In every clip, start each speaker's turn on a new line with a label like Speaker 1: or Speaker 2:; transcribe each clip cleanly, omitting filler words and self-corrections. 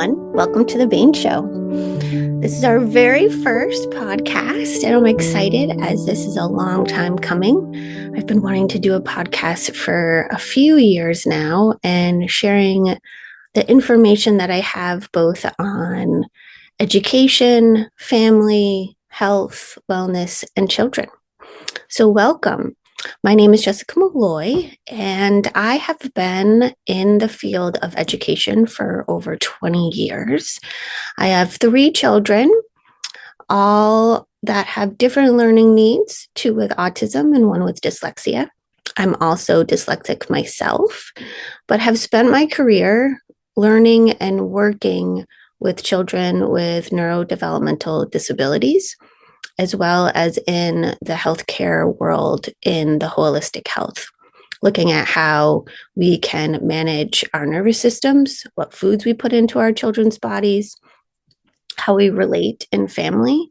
Speaker 1: everyone. Welcome to The Bain Show. This is our very first podcast, and I'm excited as this is a long time coming. I've been wanting to do a podcast for a few years now and sharing the information that I have both on education, family, health, wellness, and children. So welcome. My name is Jessica Molloy, and I have been in the field of education for over 20 years. I have 3 children, all that have different learning needs, 2 with autism and 1 with dyslexia. I'm also dyslexic myself, but have spent my career learning and working with children with neurodevelopmental disabilities, as well as in the healthcare world in the holistic health, looking at how we can manage our nervous systems, what foods we put into our children's bodies, how we relate in family,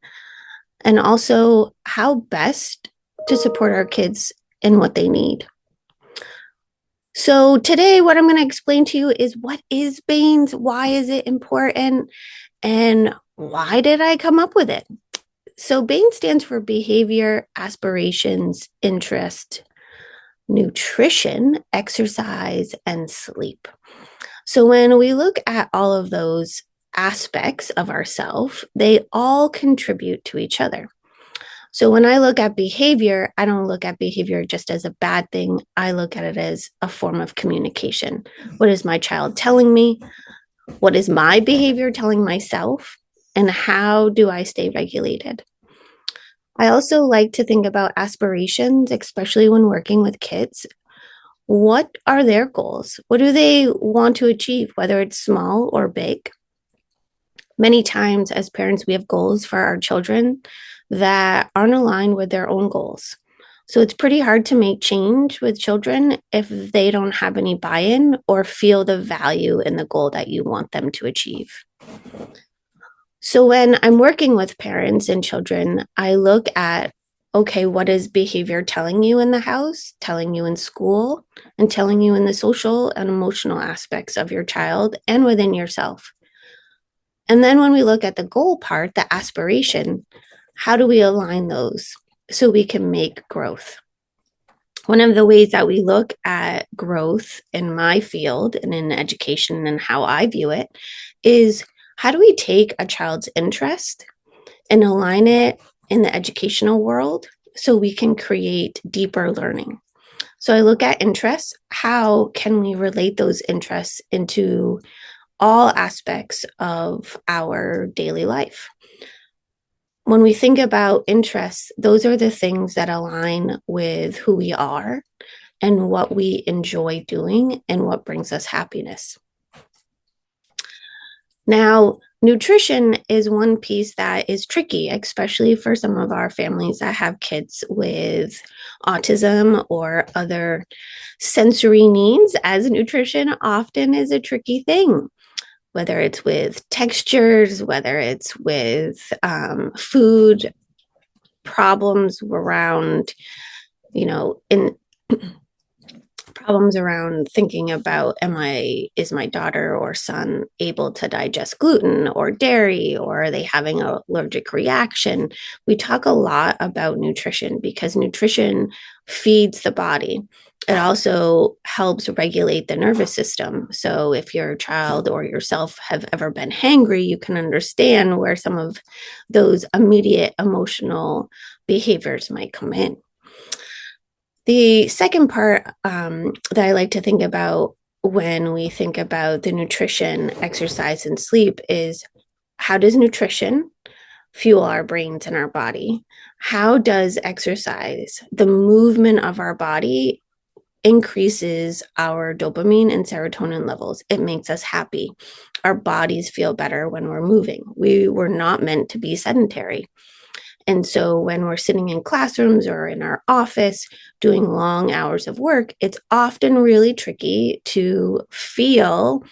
Speaker 1: and also how best to support our kids in what they need. So today, what I'm going to explain to you is what is BAINS, why is it important, and why did I come up with it? So BAIN stands for behavior, aspirations, interest, nutrition, exercise, and sleep. So when we look at all of those aspects of ourselves, they all contribute to each other. So when I look at behavior, I don't look at behavior just as a bad thing. I look at it as a form of communication. What is my child telling me? What is my behavior telling myself? And how do I stay regulated? I also like to think about aspirations, especially when working with kids. What are their goals? What do they want to achieve, whether it's small or big? Many times as parents, we have goals for our children that aren't aligned with their own goals. So it's pretty hard to make change with children if they don't have any buy-in or feel the value in the goal that you want them to achieve. So when I'm working with parents and children, I look at, okay, what is behavior telling you in the house, telling you in school, and telling you in the social and emotional aspects of your child and within yourself? And then when we look at the goal part, the aspiration, how do we align those so we can make growth? One of the ways that we look at growth in my field and in education and how I view it is, how do we take a child's interest and align it in the educational world so we can create deeper learning? So I look at interests. How can we relate those interests into all aspects of our daily life? When we think about interests, those are the things that align with who we are and what we enjoy doing and what brings us happiness. Now, nutrition is one piece that is tricky, especially for some of our families that have kids with autism or other sensory needs, as nutrition often is a tricky thing, whether it's with textures, whether it's with food problems around, in problems around thinking about, is my daughter or son able to digest gluten or dairy, or are they having an allergic reaction? We talk a lot about nutrition because nutrition feeds the body. It also helps regulate the nervous system. So if your child or yourself have ever been hangry, you can understand where some of those immediate emotional behaviors might come in. The second part that I like to think about when we think about the nutrition, exercise, and sleep is, how does nutrition fuel our brains and our body? How does exercise, the movement of our body, increases our dopamine and serotonin levels? It makes us happy. Our bodies feel better when we're moving. We were not meant to be sedentary. And so when we're sitting in classrooms or in our office doing long hours of work, it's often really tricky to feel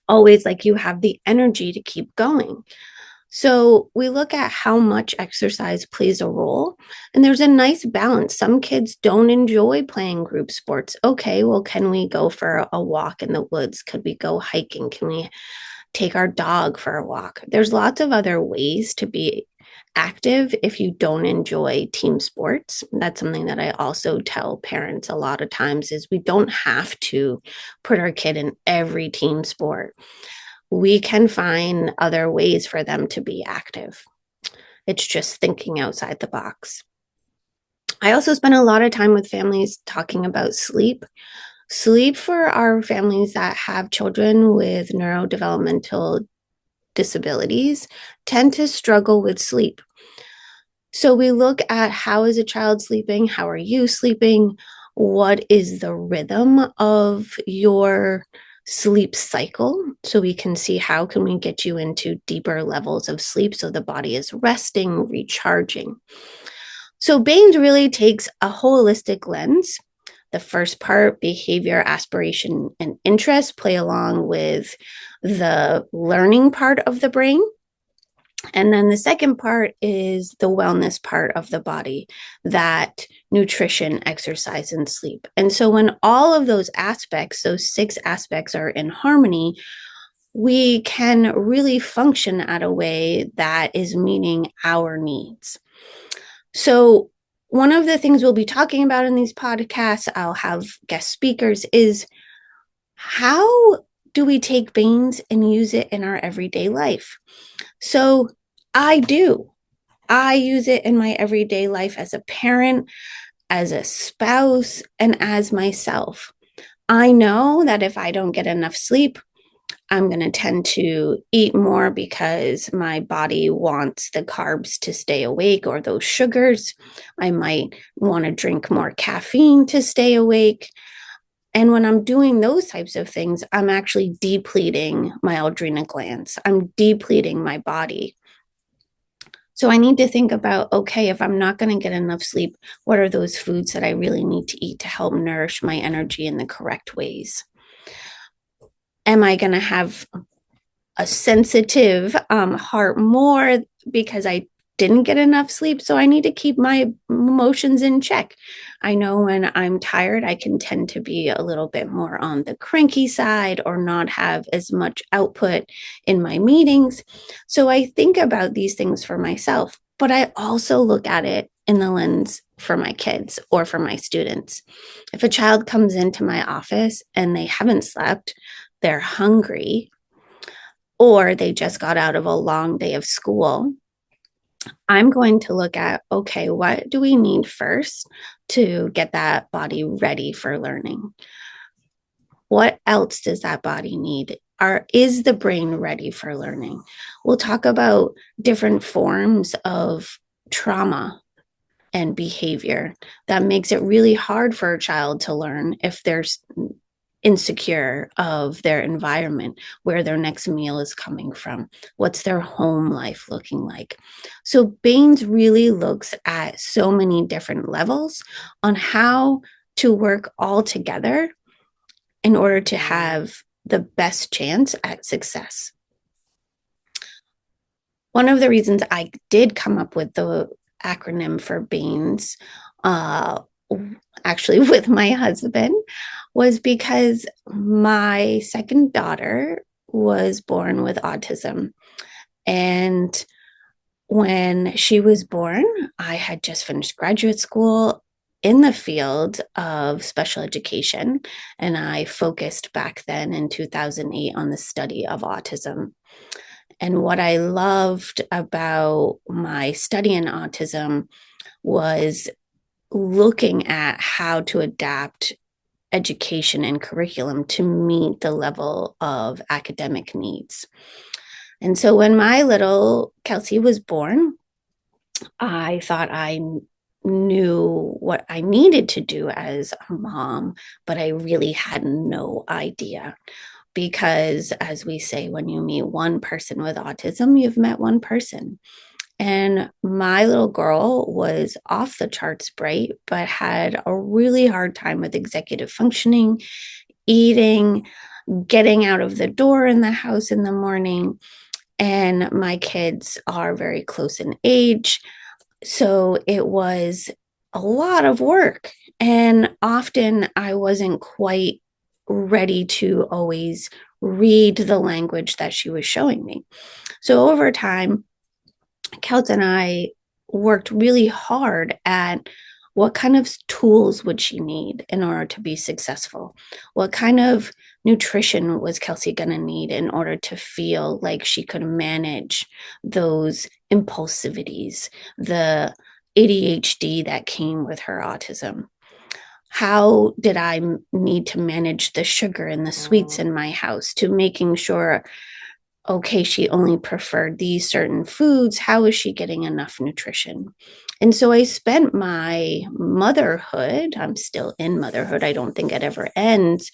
Speaker 1: always like you have the energy to keep going. So we look at how much exercise plays a role, and there's a nice balance. Some kids don't enjoy playing group sports. Okay, well, can we go for a walk in the woods? Could we go hiking? Can we take our dog for a walk. There's lots of other ways to be active if you don't enjoy team sports. That's something that I also tell parents a lot of times is we don't have to put our kid in every team sport. We can find other ways for them to be active. It's just thinking outside the box. I also spend a lot of time with families talking about sleep. Sleep for our families that have children with neurodevelopmental disabilities tend to struggle with sleep. So we look at how is a child sleeping? How are you sleeping? What is the rhythm of your sleep cycle? So we can see how can we get you into deeper levels of sleep so the body is resting, recharging. So Baines really takes a holistic lens. The first part, behavior, aspiration, and interest, play along with the learning part of the brain. And then the second part is the wellness part of the body, that nutrition, exercise, and sleep. And so when all of those aspects, those 6 aspects are in harmony, we can really function at a way that is meeting our needs. So one of the things we'll be talking about in these podcasts, I'll have guest speakers, is how do we take Baines and use it in our everyday life? So I do. I use it in my everyday life as a parent, as a spouse, and as myself. I know that if I don't get enough sleep, I'm going to tend to eat more because my body wants the carbs to stay awake or those sugars. I might want to drink more caffeine to stay awake. And when I'm doing those types of things, I'm actually depleting my adrenal glands. I'm depleting my body. So I need to think about, okay, if I'm not going to get enough sleep, what are those foods that I really need to eat to help nourish my energy in the correct ways? Am I going to have a sensitive heart more because I didn't get enough sleep? So I need to keep my emotions in check. I know when I'm tired, I can tend to be a little bit more on the cranky side or not have as much output in my meetings. So I think about these things for myself, but I also look at it in the lens for my kids or for my students. If a child comes into my office and they haven't slept, they're hungry, or they just got out of a long day of school, I'm going to look at, okay, what do we need first to get that body ready for learning? What else does that body need? Is the brain ready for learning? We'll talk about different forms of trauma and behavior that makes it really hard for a child to learn if there's insecure of their environment, where their next meal is coming from, what's their home life looking like. So Baines really looks at so many different levels on how to work all together in order to have the best chance at success. One of the reasons I did come up with the acronym for Baines, actually with my husband, was because my second daughter was born with autism. And when she was born, I had just finished graduate school in the field of special education. And I focused back then in 2008 on the study of autism. And what I loved about my study in autism was looking at how to adapt education and curriculum to meet the level of academic needs. And so when my little Kelsey was born, I thought I knew what I needed to do as a mom, but I really had no idea. Because, as we say, when you meet one person with autism, you've met one person. And my little girl was off the charts bright, but had a really hard time with executive functioning, eating, getting out of the door in the house in the morning. And my kids are very close in age. So it was a lot of work. And often I wasn't quite ready to always read the language that she was showing me. So over time, Kelt and I worked really hard at what kind of tools would she need in order to be successful? What kind of nutrition was Kelsey going to need in order to feel like she could manage those impulsivities, the ADHD that came with her autism? How did I need to manage the sugar and the sweets in my house to making sure, okay, she only preferred these certain foods. How is she getting enough nutrition? And so I spent my motherhood, I'm still in motherhood, I don't think it ever ends,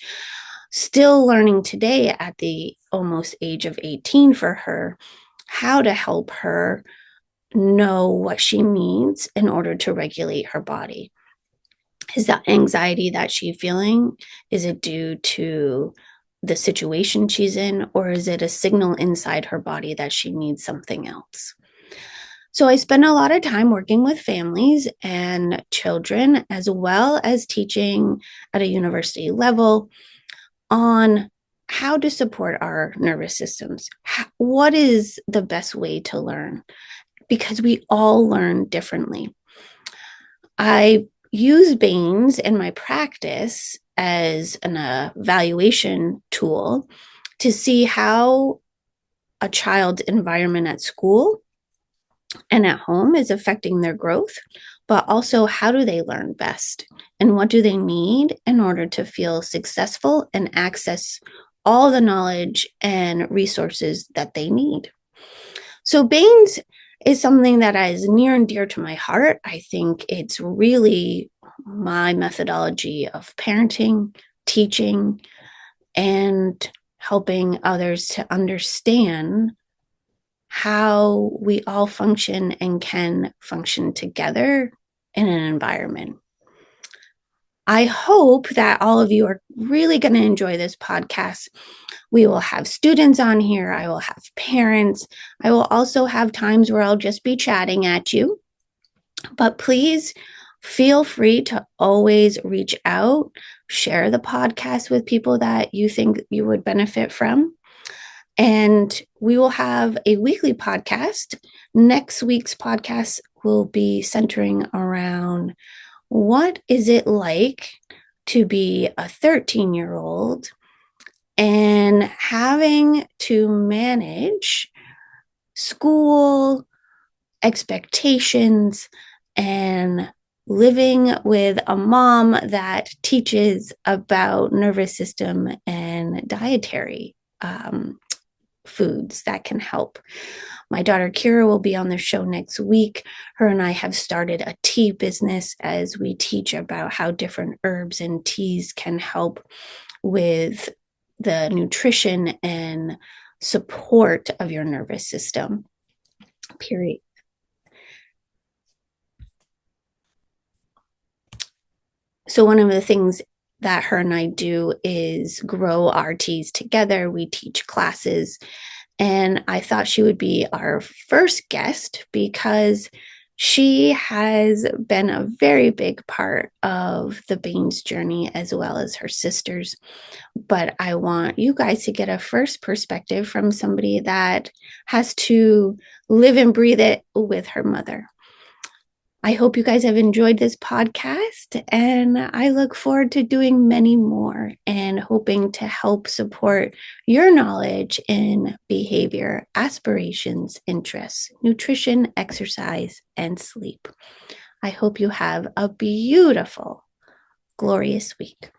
Speaker 1: still learning today at the almost age of 18 for her, how to help her know what she needs in order to regulate her body. Is that anxiety that she's feeling? Is it due to the situation she's in, or is it a signal inside her body that she needs something else? So I spend a lot of time working with families and children, as well as teaching at a university level on how to support our nervous systems. What is the best way to learn? Because we all learn differently. I use Baines in my practice as an evaluation tool to see how a child's environment at school and at home is affecting their growth, but also how do they learn best and what do they need in order to feel successful and access all the knowledge and resources that they need. So Baines is something that is near and dear to my heart. I think it's really my methodology of parenting, teaching, and helping others to understand how we all function and can function together in an environment. I hope that all of you are really going to enjoy this podcast. We will have students on here. I will have parents. I will also have times where I'll just be chatting at you. But please feel free to always reach out, share the podcast with people that you think you would benefit from. And we will have a weekly podcast. Next week's podcast will be centering around what is it like to be a 13-year-old and having to manage school expectations and living with a mom that teaches about nervous system and dietary foods that can help. My daughter Kira will be on the show next week. Her and I have started a tea business as we teach about how different herbs and teas can help with the nutrition and support of your nervous system, period. So one of the things that her and I do is grow our teas together. We teach classes, and I thought she would be our first guest because she has been a very big part of the Baines journey, as well as her sisters. But I want you guys to get a first perspective from somebody that has to live and breathe it with her mother. I hope you guys have enjoyed this podcast, and I look forward to doing many more and hoping to help support your knowledge in behavior, aspirations, interests, nutrition, exercise, and sleep. I hope you have a beautiful, glorious week.